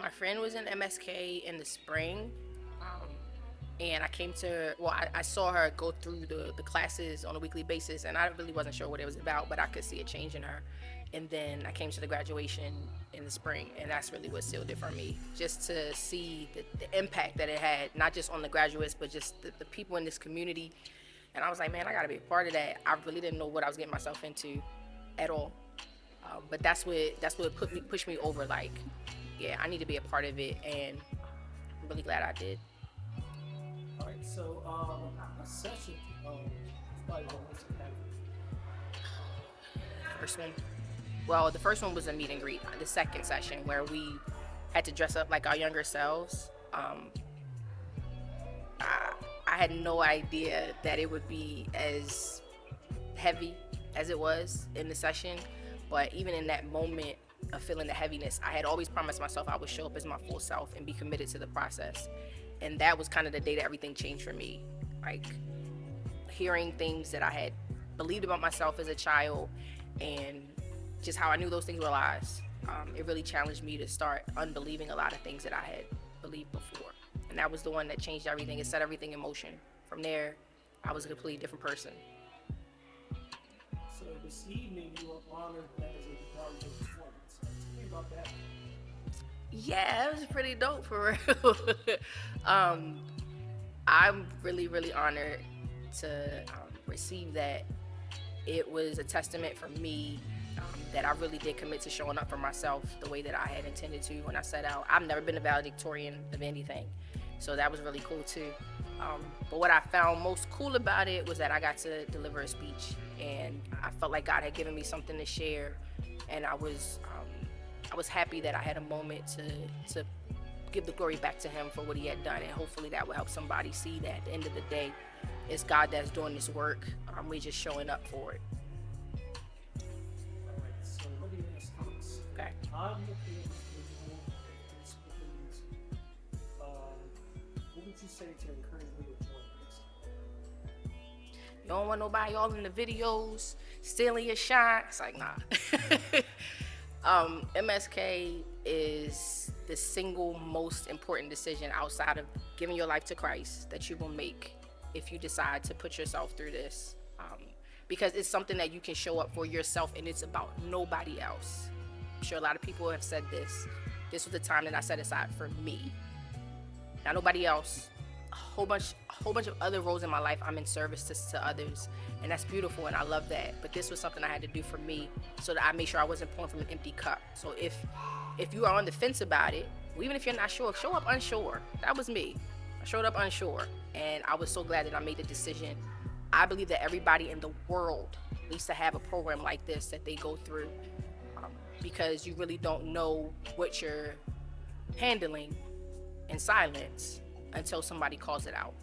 My friend was in MSK in the spring, and I saw her go through the classes on a weekly basis, and I really wasn't sure what it was about, but I could see a change in her. And then I came to the graduation in the spring, and that's really what sealed it for me. Just to see the impact that it had, not just on the graduates, but just the people in this community. And I was like, man, I gotta be a part of that. I really didn't know what I was getting myself into at all. But that's what pushed me over. Like, yeah, I need to be a part of it, and I'm really glad I did. All right, so a session is probably the most impactful. First one, well, the first one was a meet and greet. The second session where we had to dress up like our younger selves. I, I had no idea that it would be as heavy as it was in the session. But even in that moment of feeling the heaviness, I had always promised myself I would show up as my full self and be committed to the process. And that was kind of the day that everything changed for me. Like, hearing things that I had believed about myself as a child, and just how I knew those things were lies. It really challenged me to start unbelieving a lot of things that I had believed before. And that was the one that changed everything. It set everything in motion. From there, I was a completely different person. So this evening you were honored as a part of the performance. Tell me about that. Yeah, it was pretty dope for real. um, I'm really, really honored to receive that. It was a testament for me, that I really did commit to showing up for myself the way that I had intended to when I set out. I've never been a valedictorian of anything, so that was really cool too. But what I found most cool about it was that I got to deliver a speech, and I felt like God had given me something to share, and I was happy that I had a moment to give the glory back to Him for what He had done, and hopefully that will help somebody see that at the end of the day, it's God that's doing this work. We're just showing up for it. All right, so let me ask you this. Okay. How do you feel individual and speaking to what would you say to encourage me to join this? You don't want nobody all in the videos stealing your shine. It's like, nah. MSK is the single most important decision outside of giving your life to Christ that you will make if you decide to put yourself through this. Because it's something that you can show up for yourself, and it's about nobody else. I'm sure a lot of people have said this. This was the time that I set aside for me, not nobody else. A whole bunch of other roles in my life, I'm in service to others, and that's beautiful, and I love that. But this was something I had to do for me, so that I made sure I wasn't pouring from an empty cup. So if you are on the fence about it, or even if you're not sure, show up unsure. That was me. I showed up unsure, and I was so glad that I made the decision. I believe that everybody in the world needs to have a program like this that they go through, because you really don't know what you're handling in silence until somebody calls it out.